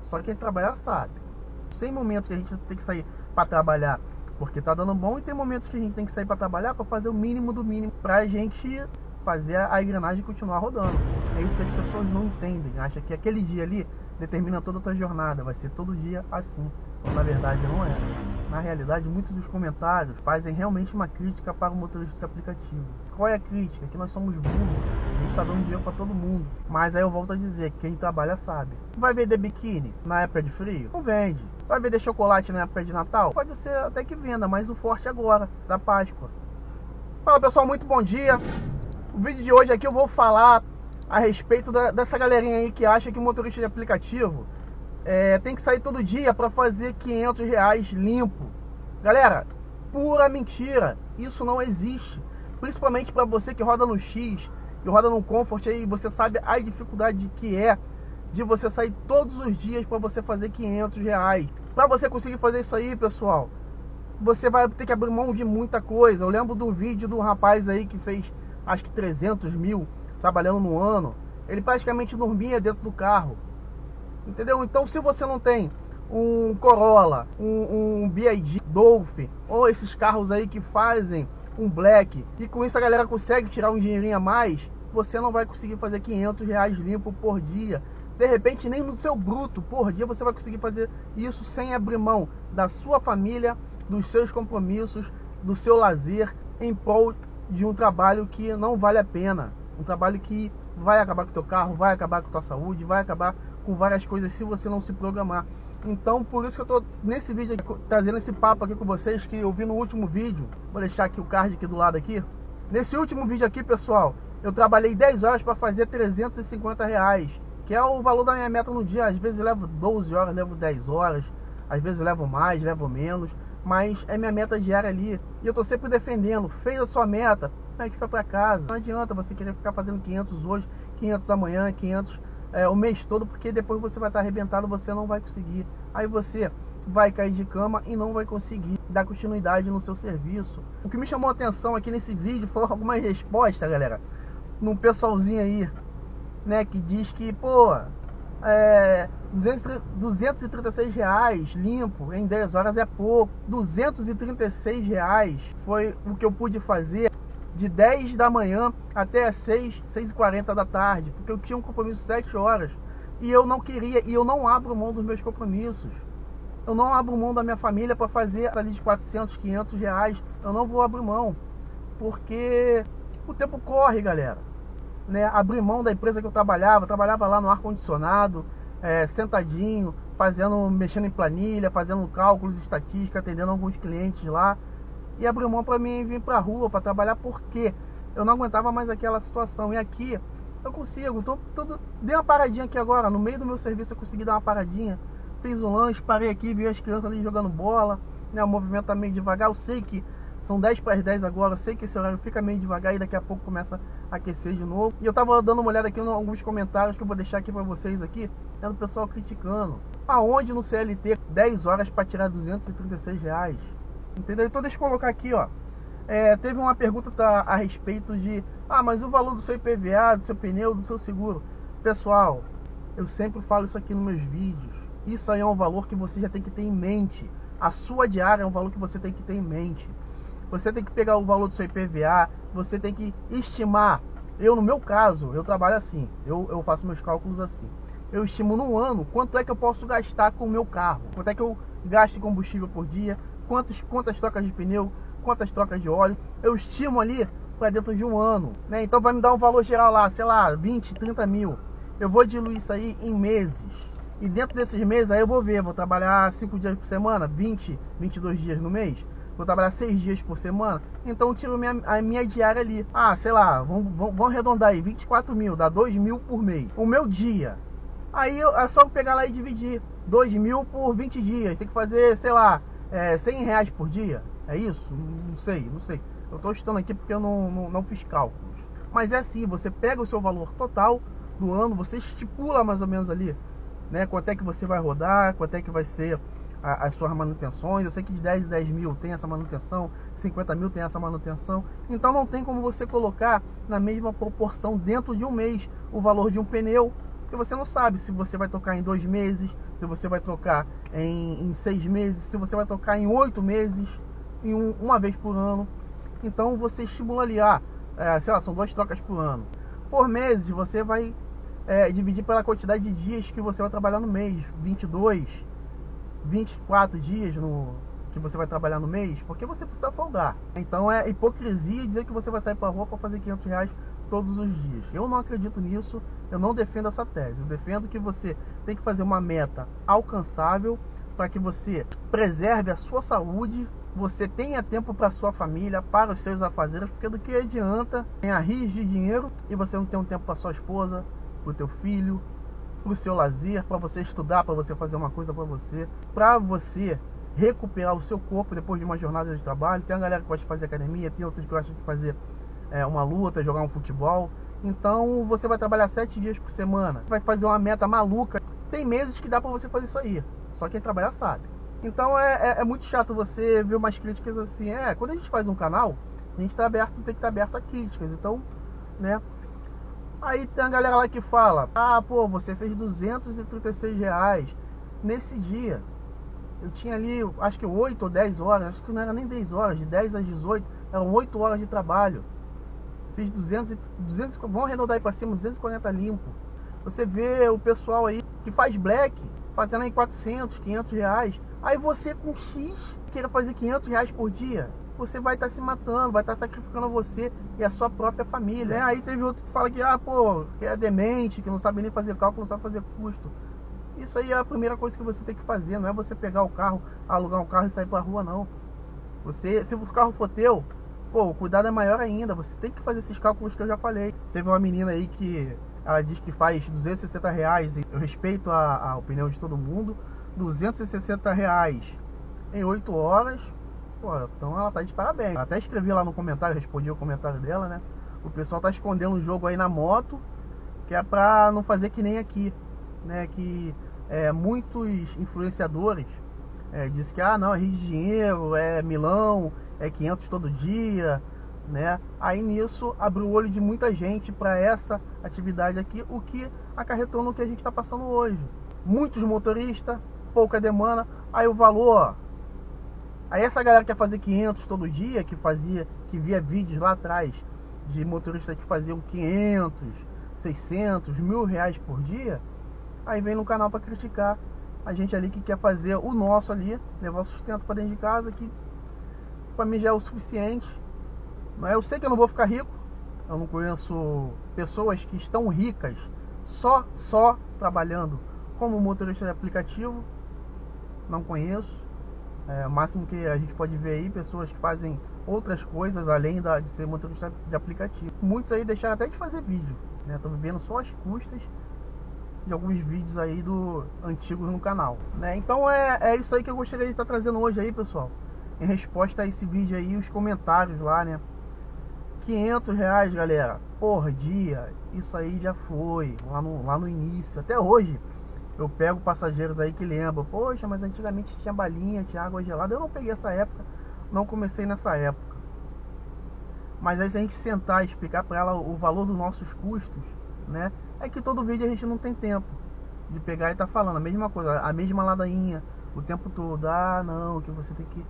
Só quem trabalhar sabe. Tem momentos que a gente tem que sair para trabalhar porque tá dando bom, e tem momentos que a gente tem que sair para trabalhar para fazer o mínimo do mínimo, pra gente fazer a engrenagem continuar rodando. É isso que as pessoas não entendem. Acham que aquele dia ali determina toda a tua jornada, vai ser todo dia assim. Então, na verdade, não é. Na realidade, muitos dos comentários fazem realmente uma crítica para o motorista de aplicativo. Qual é a crítica? Que nós somos burros, a gente está dando dinheiro para todo mundo. Mas aí eu volto a dizer, quem trabalha sabe. Vai vender biquíni na época de frio? Não vende. Vai vender chocolate na época de Natal? Pode ser até que venda, mas o forte agora, da Páscoa. Fala pessoal, muito bom dia. O vídeo de hoje aqui eu vou falar a respeito dessa galerinha aí que acha que o motorista de aplicativo tem que sair todo dia para fazer R$500 limpo. Galera, pura mentira. Isso não existe. Principalmente para você que roda no X, que roda no Comfort aí, você sabe a dificuldade que é de você sair todos os dias para você fazer R$500. Para você conseguir fazer isso aí, pessoal, você vai ter que abrir mão de muita coisa. Eu lembro do vídeo do rapaz aí que fez acho que 300 mil trabalhando no ano. Ele praticamente dormia dentro do carro, entendeu? Então, se você não tem um Corolla, um BYD, Dolphin, ou esses carros aí que fazem um Black, e com isso a galera consegue tirar um dinheirinho a mais, você não vai conseguir fazer R$500 limpo por dia. De repente, nem no seu bruto por dia você vai conseguir fazer isso sem abrir mão da sua família, dos seus compromissos, do seu lazer, em prol de um trabalho que não vale a pena. Um trabalho que vai acabar com o teu carro, vai acabar com a tua saúde, vai acabar com várias coisas se você não se programar. Então, por isso que eu tô nesse vídeo aqui, trazendo esse papo aqui com vocês, que eu vi no último vídeo. Vou deixar aqui o card aqui do lado aqui. Nesse último vídeo aqui, pessoal, eu trabalhei 10 horas para fazer R$350, que é o valor da minha meta no dia. Às vezes eu levo 12 horas, levo 10 horas, às vezes eu levo mais, levo menos, mas é minha meta diária ali. E eu tô sempre defendendo. Fez a sua meta, a gente vai para casa. Não adianta você querer ficar fazendo 500 hoje, 500 amanhã, 500 o mês todo, porque depois você vai estar arrebentado, você não vai conseguir. Aí você vai cair de cama e não vai conseguir dar continuidade no seu serviço. O que me chamou a atenção aqui nesse vídeo foram algumas respostas, galera, num pessoalzinho aí, né, que diz que, pô, R$236 limpo em 10 horas é pouco. R$236 foi o que eu pude fazer de 10 da manhã até as 6h40 da tarde, porque eu tinha um compromisso 7 horas e eu não queria, e eu não abro mão dos meus compromissos. Eu não abro mão da minha família para fazer ali de R$400, R$500. Eu não vou abrir mão, porque o tempo corre, galera, né? Abrir mão da empresa que eu trabalhava lá no ar-condicionado, sentadinho, mexendo em planilha, fazendo cálculos, estatística, atendendo alguns clientes lá, e abrir mão para mim vir pra rua para trabalhar, porque eu não aguentava mais aquela situação. E aqui eu consigo, dei uma paradinha aqui agora, no meio do meu serviço eu consegui dar uma paradinha, fiz um lanche, parei aqui, vi as crianças ali jogando bola, né? O movimento tá meio devagar, eu sei que são 10 para as 10 agora, eu sei que esse horário fica meio devagar e daqui a pouco começa a aquecer de novo. E eu tava dando uma olhada aqui em alguns comentários que eu vou deixar aqui para vocês aqui, o pessoal criticando. Aonde no CLT 10 horas para tirar R$236? Entendeu? Então deixa eu colocar aqui, ó. Teve uma pergunta a respeito de mas o valor do seu IPVA, do seu pneu, do seu seguro. Pessoal, eu sempre falo isso aqui nos meus vídeos. Isso aí é um valor que você já tem que ter em mente. A sua diária é um valor que você tem que ter em mente. Você tem que pegar o valor do seu IPVA, você tem que estimar. Eu, no meu caso, eu trabalho assim, eu faço meus cálculos assim. Eu estimo no ano quanto é que eu posso gastar com o meu carro, quanto é que eu gasto de combustível por dia, quantas trocas de pneu, quantas trocas de óleo. Eu estimo ali para dentro de um ano, né? Então vai me dar um valor geral lá, sei lá, 20, 30 mil. Eu vou diluir isso aí em meses. E dentro desses meses aí eu vou ver, vou trabalhar 5 dias por semana, 22 dias no mês. Vou trabalhar 6 dias por semana. Então eu tiro a minha diária ali. Sei lá, vamos arredondar aí, 24 mil, dá 2 mil por mês. O meu dia. Aí é só pegar lá e dividir 2 mil por 20 dias. Tem que fazer, sei lá, R$100 por dia. É isso? Não sei. Eu estou estudando aqui porque eu não fiz cálculos. Mas é assim, você pega o seu valor total do ano, você estipula mais ou menos ali, né? Quanto é que você vai rodar, quanto é que vai ser as suas manutenções. Eu sei que de 10 em 10 mil tem essa manutenção, 50 mil tem essa manutenção. Então não tem como você colocar na mesma proporção dentro de um mês o valor de um pneu, porque você não sabe se você vai tocar em 2 meses, se você vai trocar em 6 meses, se você vai trocar em 8 meses, uma vez por ano. Então você estimula ali, sei lá, são 2 trocas por ano. Por meses você vai dividir pela quantidade de dias que você vai trabalhar no mês, 22, 24 dias que você vai trabalhar no mês, porque você precisa folgar. Então é hipocrisia dizer que você vai sair pra rua para fazer R$500 todos os dias. Eu não acredito nisso, eu não defendo essa tese. Eu defendo que você tem que fazer uma meta alcançável para que você preserve a sua saúde, você tenha tempo para sua família, para os seus afazeres, porque do que adianta ganhar rios de dinheiro e você não ter um tempo para sua esposa, para o teu filho, para o seu lazer, para você estudar, para você fazer uma coisa para você recuperar o seu corpo depois de uma jornada de trabalho. Tem uma galera que gosta de fazer academia, tem outros que gostam de fazer uma luta, jogar um futebol. Então você vai trabalhar 7 dias por semana, vai fazer uma meta maluca. Tem meses que dá para você fazer isso aí, só quem trabalhar sabe. Então é muito chato você ver umas críticas assim. Quando a gente faz um canal, a gente tá aberto, tem que estar aberto a críticas. Então, né? Aí tem a galera lá que fala: pô, você fez R$236 nesse dia. Eu tinha ali, acho que 8 ou 10 horas, acho que não era nem 10 horas, de 10 às 18, eram 8 horas de trabalho. Fiz 200, vamos arredondar aí pra cima, 240 limpo. Você vê o pessoal aí que faz black, fazendo aí R$400, R$500. Aí você com X, queira fazer R$500 por dia, você vai estar se matando, vai estar sacrificando você e a sua própria família. Aí teve outro que fala que, que é demente, que não sabe nem fazer cálculo, não sabe fazer custo. Isso aí é a primeira coisa que você tem que fazer, não é você pegar o carro, alugar um carro e sair pra rua, não. Se o carro for teu, o cuidado é maior ainda, você tem que fazer esses cálculos que eu já falei. Teve uma menina aí que ela diz que faz R$260, e eu respeito a opinião de todo mundo. R$260 em 8 horas, então ela tá de parabéns. Eu até escrevi lá no comentário, respondi o comentário dela, né? O pessoal tá escondendo o jogo aí na moto, que é pra não fazer que nem aqui, né? Que muitos influenciadores diz que não, é Rio de Janeiro, é Milão, é 500 todo dia, né? Aí nisso abriu o olho de muita gente para essa atividade aqui, o que acarretou no que a gente está passando hoje. Muitos motoristas, pouca demanda, aí o valor. Aí essa galera que quer fazer 500 todo dia, que via vídeos lá atrás de motoristas que faziam 500, 600, R$1.000 por dia, aí vem no canal para criticar a gente ali que quer fazer o nosso ali, levar o sustento para dentro de casa, que para mim já é o suficiente. Mas eu sei que eu não vou ficar rico, eu não conheço pessoas que estão ricas só trabalhando como motorista de aplicativo, não conheço. O máximo que a gente pode ver aí, pessoas que fazem outras coisas além de ser motorista de aplicativo. Muitos aí deixaram até de fazer vídeo, né? Estão vivendo só as custas de alguns vídeos aí antigos no canal, né? Então é isso aí que eu gostaria de estar trazendo hoje aí, pessoal, em resposta a esse vídeo aí, os comentários lá, né? R$500, galera, por dia, isso aí já foi lá no início. Até hoje eu pego passageiros aí que lembram: poxa, mas antigamente tinha balinha, tinha água gelada. Eu não peguei essa época, não comecei nessa época. Mas aí se a gente sentar e explicar para ela o valor dos nossos custos, né? É que todo vídeo a gente não tem tempo de pegar e tá falando a mesma coisa, a mesma ladainha o tempo todo. Não, que você tem que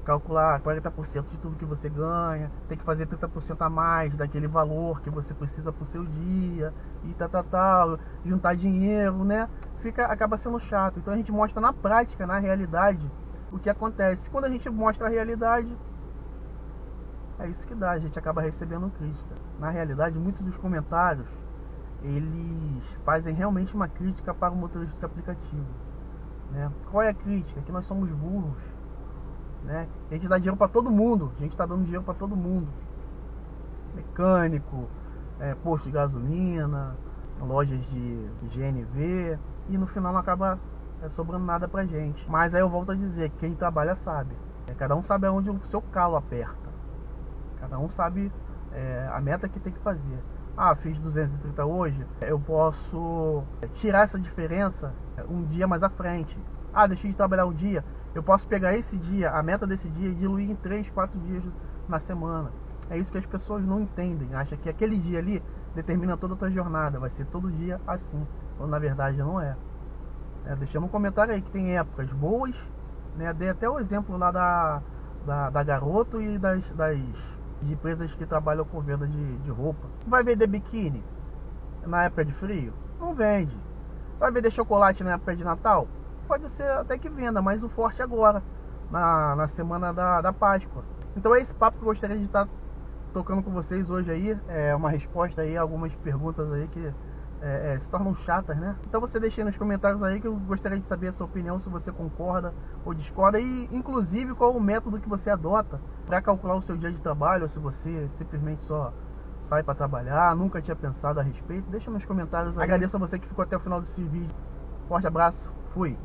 calcular 40% de tudo que você ganha, tem que fazer 30% a mais daquele valor que você precisa pro seu dia, e tal, juntar dinheiro, né? Acaba sendo chato. Então a gente mostra na prática, na realidade, o que acontece. Quando a gente mostra a realidade, é isso que dá, a gente acaba recebendo crítica. Na realidade, muitos dos comentários, eles fazem realmente uma crítica para o motorista de aplicativo, né? Qual é a crítica? Que nós somos burros, né? A gente dá dinheiro para todo mundo, a gente está dando dinheiro para todo mundo. Mecânico, posto de gasolina, lojas de GNV, e no final não acaba sobrando nada pra gente. Mas aí eu volto a dizer, quem trabalha sabe. Cada um sabe aonde o seu calo aperta. Cada um sabe a meta que tem que fazer. Fiz 230 hoje, eu posso tirar essa diferença um dia mais à frente. Deixei de trabalhar um dia, eu posso pegar esse dia, a meta desse dia, e diluir em 3, 4 dias na semana. É isso que as pessoas não entendem. Acham que aquele dia ali determina toda a tua jornada, vai ser todo dia assim, quando na verdade não é. Deixando um comentário aí que tem épocas boas, né? Dei até o exemplo lá da Garoto e das empresas que trabalham com venda de roupa. Vai vender biquíni na época de frio? Não vende. Vai vender chocolate na época de Natal? Pode ser até que venda, mas o forte agora, na semana da Páscoa. Então é esse papo que eu gostaria de estar tocando com vocês hoje aí. É uma resposta aí a algumas perguntas aí que se tornam chatas, né? Então você deixa aí nos comentários aí que eu gostaria de saber a sua opinião, se você concorda ou discorda, e inclusive qual o método que você adota para calcular o seu dia de trabalho, ou se você simplesmente só sai para trabalhar, nunca tinha pensado a respeito. Deixa nos comentários aí. Agradeço a você que ficou até o final desse vídeo. Forte abraço, fui!